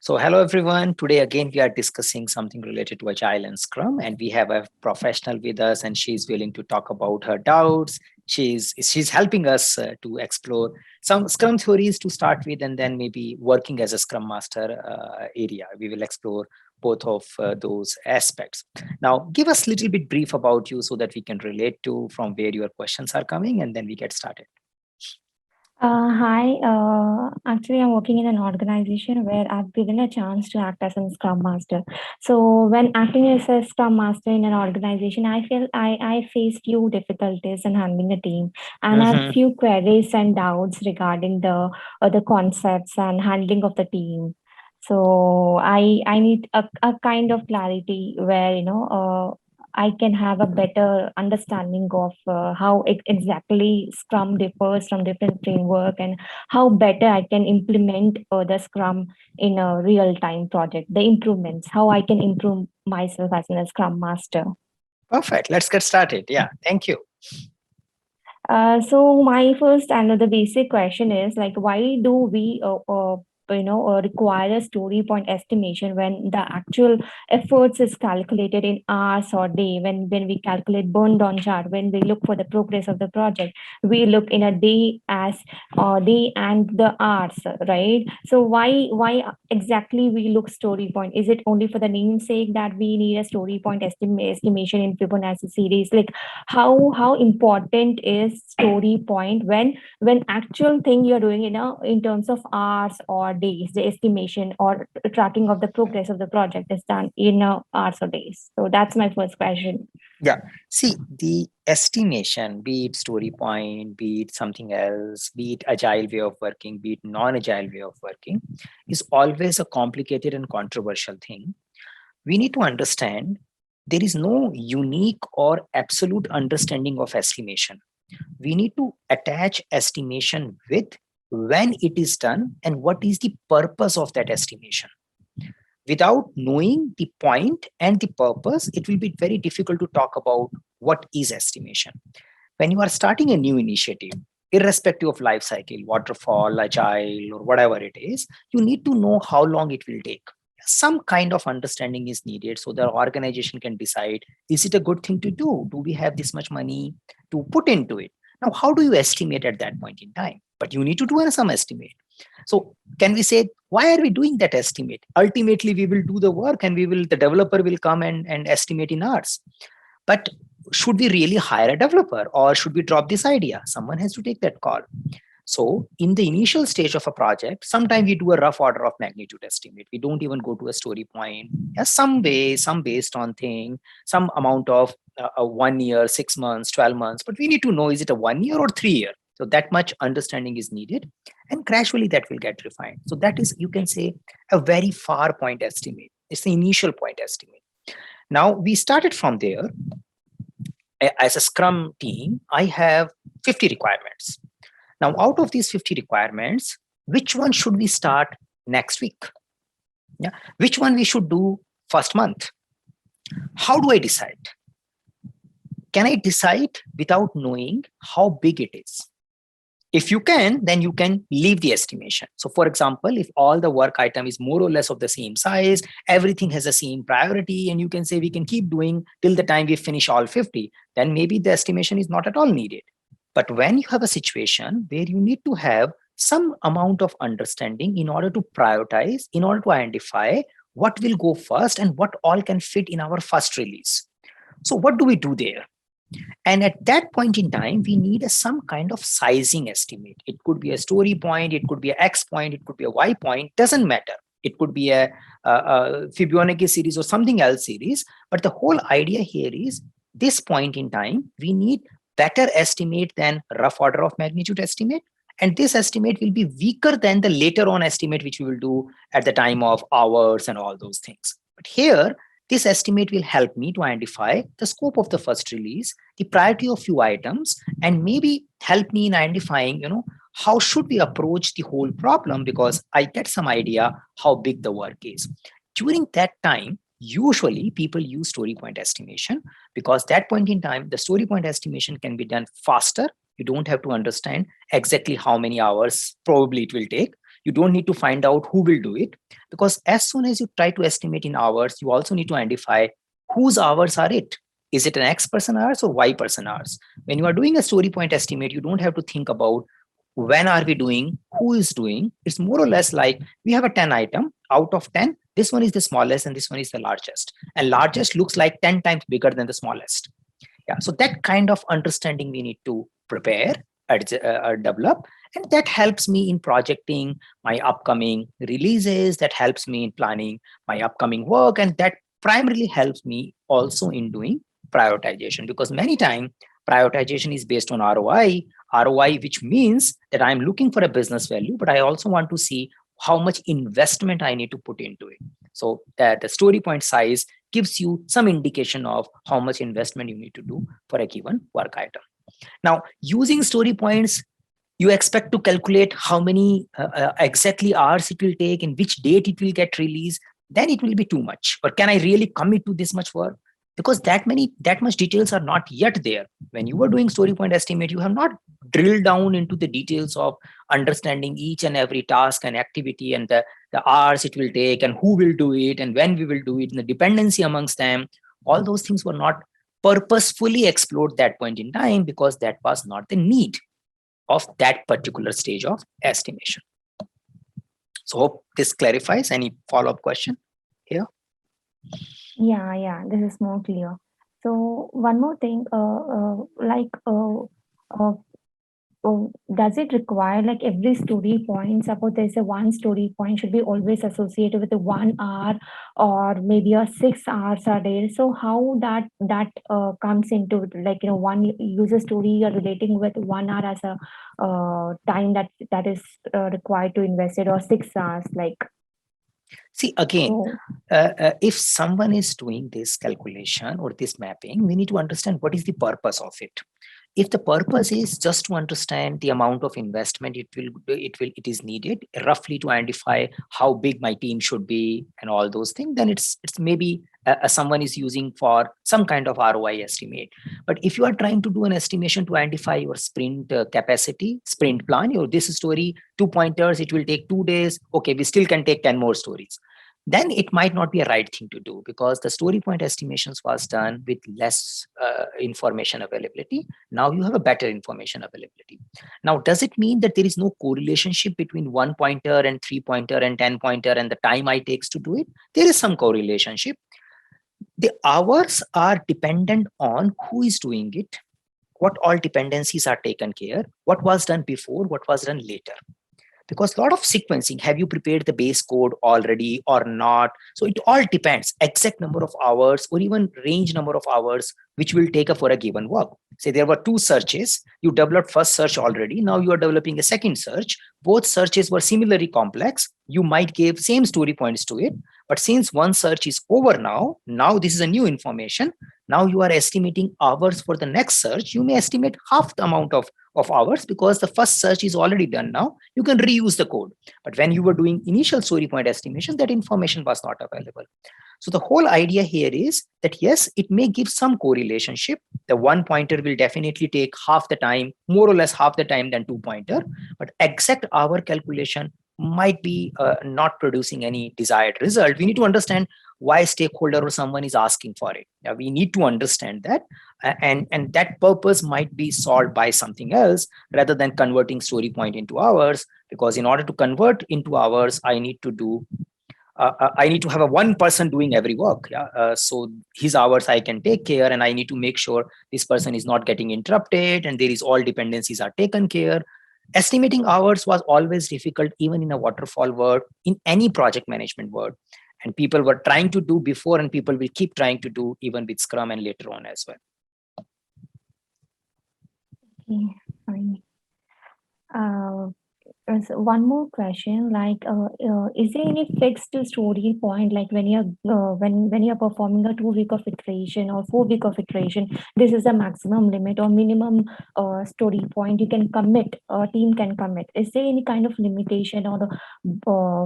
So hello everyone. Today again we are discussing something related to Agile and Scrum, and we have a professional with us, and she's willing to talk about her doubts. She's helping us to explore some Scrum theories to start with, and then maybe working as a Scrum Master area. We will explore both of those aspects. Now, give us a little bit brief about you so that we can relate to from where your questions are coming, and then we get started. Hi. Actually, I'm working in an organization where I've given a chance to act as a Scrum Master. So, when acting as a Scrum Master in an organization, I feel I face few difficulties in handling a team, and I have Mhm. few queries and doubts regarding the concepts and handling of the team. So, I need a kind of clarity where I can have a better understanding of how exactly Scrum differs from different framework and how better I can implement the Scrum in a real time project. The improvements, how I can improve myself as a Scrum Master. Perfect. Let's get started. Yeah. Thank you. So my first and the basic question is like, why do we require a story point estimation when the actual efforts is calculated in hours or day? When we calculate burn down chart, when we look for the progress of the project, we look in a day as day and the hours, right? So why exactly we look story point? Is it only for the namesake that we need a story point estimation in Fibonacci series? Like how important is story point when actual thing you're doing in terms of hours or days, the estimation or tracking of the progress of the project is done in hours or days. So that's my first question. Yeah. See, the estimation, be it story point, be it something else, be it agile way of working, be it non-agile way of working, is always a complicated and controversial thing. We need to understand there is no unique or absolute understanding of estimation. We need to attach estimation with when it is done and what is the purpose of that estimation. Without knowing the point and the purpose, it will be very difficult to talk about what is estimation. When you are starting a new initiative, irrespective of life cycle, waterfall, agile, or whatever it is, you need to know how long it will take. Some kind of understanding is needed so the organization can decide, is it a good thing to do? Do we have this much money to put into it? Now, how do you estimate at that point in time? But you need to do some estimate. So can we say, why are we doing that estimate? Ultimately, we will do the work and the developer will come and estimate in hours. But should we really hire a developer or should we drop this idea? Someone has to take that call. So in the initial stage of a project, sometimes we do a rough order of magnitude estimate. We don't even go to a story point. Yeah, some way, some based on thing, some amount of a 1 year, 6 months, 12 months. But we need to know, is it a 1 year or 3 year? So that much understanding is needed, and gradually that will get refined. So that is, you can say, a very far point estimate. It's the initial point estimate. Now we started from there. As a Scrum team, I have 50 requirements. Now, out of these 50 requirements, which one should we start next week? Yeah. Which one we should do first month? How do I decide? Can I decide without knowing how big it is? If you can, then you can leave the estimation. So for example, if all the work item is more or less of the same size, everything has the same priority, and you can say we can keep doing till the time we finish all 50, then maybe the estimation is not at all needed. But when you have a situation where you need to have some amount of understanding in order to prioritize, in order to identify what will go first and what all can fit in our first release. So what do we do there? And at that point in time, we need some kind of sizing estimate. It could be a story point, it could be an X point, it could be a Y point, doesn't matter. It could be a Fibonacci series or something else series. But the whole idea here is this point in time, we need better estimate than rough order of magnitude estimate. And this estimate will be weaker than the later on estimate, which we will do at the time of hours and all those things. But here, this estimate will help me to identify the scope of the first release, the priority of few items, and maybe help me in identifying, how should we approach the whole problem, because I get some idea how big the work is. During that time, usually people use story point estimation, because that point in time, the story point estimation can be done faster. You don't have to understand exactly how many hours probably it will take. You don't need to find out who will do it, because as soon as you try to estimate in hours, you also need to identify whose hours are it. Is it an X person hours or Y person hours? When you are doing a story point estimate, you don't have to think about when are we doing, who is doing. It's more or less like we have a 10 item. Out of 10, this one is the smallest and this one is the largest. And largest looks like 10 times bigger than the smallest. Yeah, so that kind of understanding we need to prepare, develop, and that helps me in projecting my upcoming releases, that helps me in planning my upcoming work, and that primarily helps me also in doing prioritization, because many times prioritization is based on ROI, which means that I'm looking for a business value, but I also want to see how much investment I need to put into it. So that the story point size gives you some indication of how much investment you need to do for a given work item. Now, using story points, you expect to calculate how many exactly hours it will take, in which date it will get released, then it will be too much. Or can I really commit to this much work? Because that much details are not yet there. When you are doing story point estimate, you have not drilled down into the details of understanding each and every task and activity, and the hours it will take, and who will do it, and when we will do it, and the dependency amongst them. All those things were not purposefully explored that point in time, because that was not the need of that particular stage of estimation. So hope this clarifies. Any follow-up question here? Yeah, this is more clear. So one more thing, does it require like every story point, suppose there's a one story point should be always associated with a 1 hour or maybe a 6 hours a day? So how that comes into it, like, one user story you're relating with 1 hour as a time that is required to invest it, or 6 hours, like. See, again, if someone is doing this calculation or this mapping, we need to understand what is the purpose of it. If the purpose is just to understand the amount of investment it is needed roughly to identify how big my team should be and all those things, then it's maybe someone is using for some kind of ROI estimate. But if you are trying to do an estimation to identify your sprint capacity, sprint plan, this story 2 pointers, it will take 2 days. Okay, we still can take 10 more stories. Then it might not be a right thing to do, because the story point estimations was done with less information availability. Now you have a better information availability. Now, does it mean that there is no correlation between 1 pointer and 3 pointer and 10 pointer and the time I takes to do it? There is some correlation. The hours are dependent on who is doing it, what all dependencies are taken care, what was done before, what was done later. Because a lot of sequencing, have you prepared the base code already or not? So it all depends, exact number of hours or even range number of hours which will take for a given work. Say there were 2 searches, you developed first search already, now you are developing a second search. Both searches were similarly complex. You might give same story points to it, but since one search is over now this is a new information. Now you are estimating hours for the next search. You may estimate half the amount of hours, because the first search is already done. Now you can reuse the code. But when you were doing initial story point estimation, that information was not available. So the whole idea here is that yes, it may give some correlation. The 1 pointer will definitely take half the time, more or less half the time than 2 pointer, but exact hour calculation might be not producing any desired result. We need to understand why a stakeholder or someone is asking for it. Now, we need to understand that, and that purpose might be solved by something else rather than converting story point into hours. Because in order to convert into hours, I need to have a one person doing every work. So his hours I can take care, and I need to make sure this person is not getting interrupted, and there is all dependencies are taken care. Estimating hours was always difficult, even in a waterfall world, in any project management world. And people were trying to do before, and people will keep trying to do even with Scrum and later on as well. Okay, fine. So one more question, like, is there any fixed story point, like when you're performing a 2 week of iteration or 4 week of iteration, this is the maximum limit or minimum story point you can commit, team can commit? Is there any kind of limitation or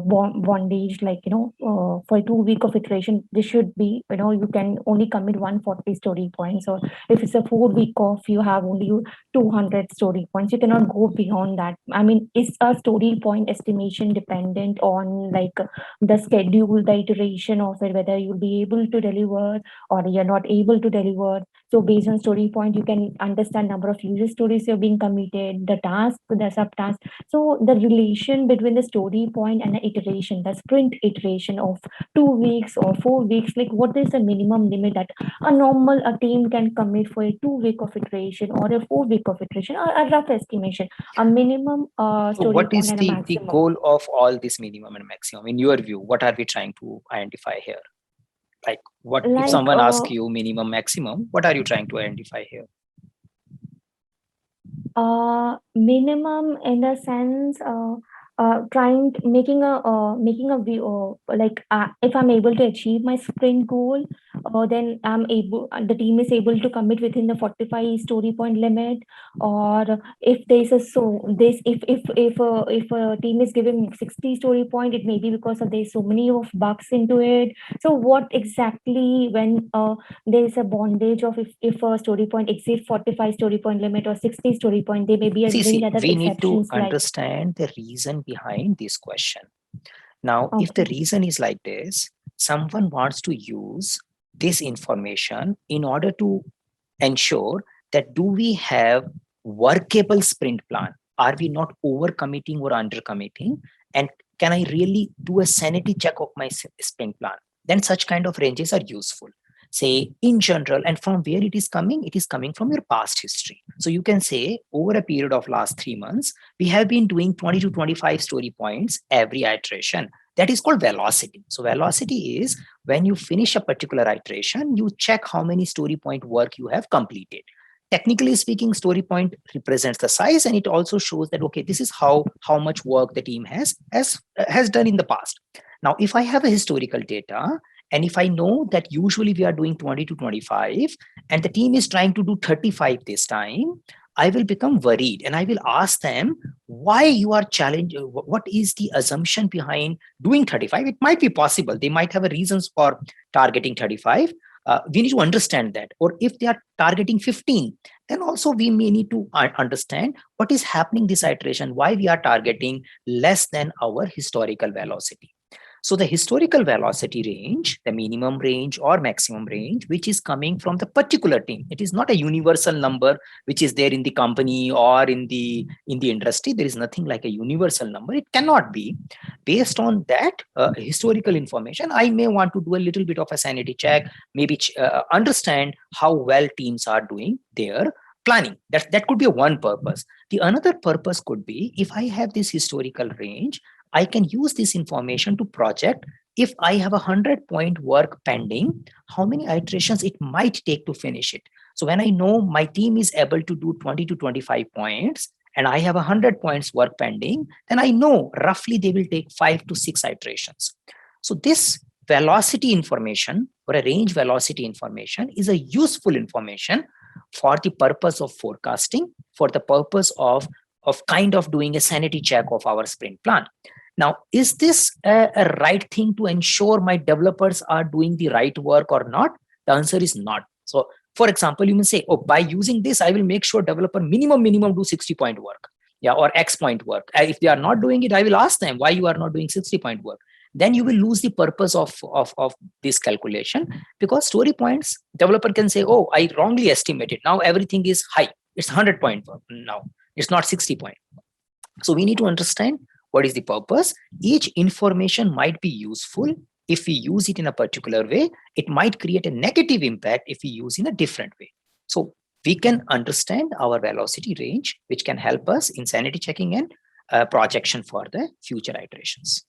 bondage, like, for a 2 week of iteration, this should be, you can only commit 140 story points, or if it's a 4 week off, you have only 200 story points, you cannot go beyond that? I mean, is a a story point estimation dependent on like the schedule, the iteration of it, whether you'll be able to deliver or you're not able to deliver. So based on story point, you can understand number of user stories you're being committed, the task, the subtask. So the relation between the story point and the iteration, the sprint iteration of 2 weeks or 4 weeks, like what is the minimum limit that a team can commit for a 2 week of iteration or a 4 week of iteration, or a rough estimation, a minimum So story what point is and a the maximum. goal of all this minimum and maximum? In your view, what are we trying to identify here? Like what if Like someone asks you minimum, maximum, what are you trying to identify here? minimum in the sense trying making a view like if I'm able to achieve my sprint goal, then the team is able to commit within the 45 story point limit. Or if there's a so this if a team is given 60 story point, it may be because of there's so many of bugs into it. So what exactly when there is a bondage of if a story point exceeds 45 story point limit or 60 story point, there may be a many other We need to exceptions like understand the reason behind this question. Now, if the okay. reason is like this, someone wants to use this information in order to ensure that do we have workable sprint plan? Are we not overcommitting or undercommitting? And can I really do a sanity check of my sprint plan? Then such kind of ranges are useful. Say in general, and from where it is coming from your past history. So you can say over a period of last 3 months, we have been doing 20 to 25 story points every iteration. That is called velocity. So velocity is when you finish a particular iteration, you check how many story point work you have completed. Technically speaking, story point represents the size, and it also shows that okay, this is how much work the team has done in the past. Now, if I have a historical data, and if I know that usually we are doing 20 to 25, and the team is trying to do 35 this time, I will become worried and I will ask them why you are challenged. What is the assumption behind doing 35? It might be possible. They might have a reasons for targeting 35. We need to understand that. Or if they are targeting 15, then also we may need to understand what is happening this iteration, why we are targeting less than our historical velocity. So the historical velocity range, the minimum range or maximum range, which is coming from the particular team. It is not a universal number which is there in the company or in the industry. There is nothing like a universal number. It cannot be. Based on that historical information, I may want to do a little bit of a sanity check, maybe understand how well teams are doing their planning. That could be one purpose. The another purpose could be if I have this historical range, I can use this information to project if I have 100-point work pending, how many iterations it might take to finish it. So when I know my team is able to do 20 to 25 points and I have 100 points work pending, then I know roughly they will take 5 to 6 iterations. So this velocity information or a range velocity information is a useful information for the purpose of forecasting, for the purpose of kind of doing a sanity check of our sprint plan. Now, is this a right thing to ensure my developers are doing the right work or not? The answer is not. So, for example, you may say, oh, by using this, I will make sure developer minimum do 60-point work, yeah, or X point work. If they are not doing it, I will ask them why you are not doing 60-point work. Then you will lose the purpose of this calculation, because story points, developer can say, oh, I wrongly estimated. Now everything is high. It's 100-point work now. It's not 60-point. So we need to understand what is the purpose. Each information might be useful if we use it in a particular way. It might create a negative impact if we use in a different way. So we can understand our velocity range, which can help us in sanity checking and projection for the future iterations.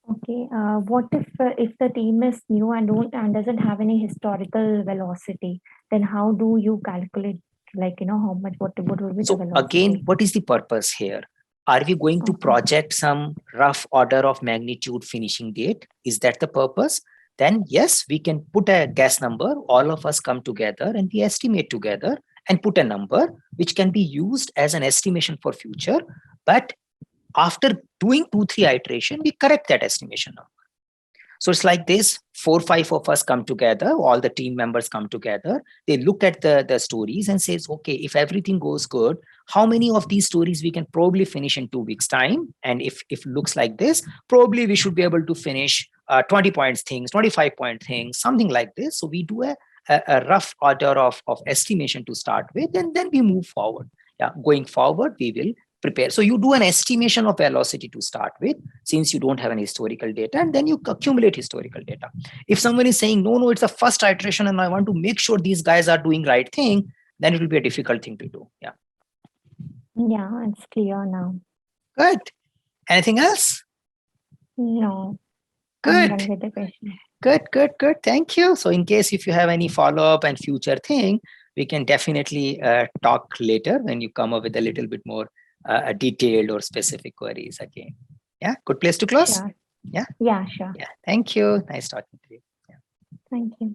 Okay. What if the team is new and doesn't have any historical velocity? Then how do you calculate, like, how much what will be the velocity? Again, what is the purpose here? Are we going to project some rough order of magnitude finishing date? Is that the purpose? Then yes, we can put a guess number. All of us come together and we estimate together and put a number which can be used as an estimation for future. But after doing 2-3 iteration, we correct that estimation number. So it's like this, 4-5 of us come together, all the team members come together, they look at the stories and says, okay, if everything goes good, how many of these stories we can probably finish in 2 weeks time? And if looks like this, probably we should be able to finish 20 points things, 25 point things, something like this. So we do a rough order of estimation to start with, and then we move forward. Yeah, going forward, we will prepare. So you do an estimation of velocity to start with, since you don't have any historical data, and then you accumulate historical data. If someone is saying, no, it's the first iteration and I want to make sure these guys are doing right thing, then it will be a difficult thing to do. Yeah. Yeah, it's clear now. Good. Anything else? No. Good. I'm done with the question. Good. Thank you. So in case if you have any follow-up and future thing, we can definitely talk later when you come up with a little bit more detailed or specific queries again. Yeah, good place to close. Sure. Yeah. Yeah, sure. Yeah. Thank you. Nice talking to you. Yeah. Thank you.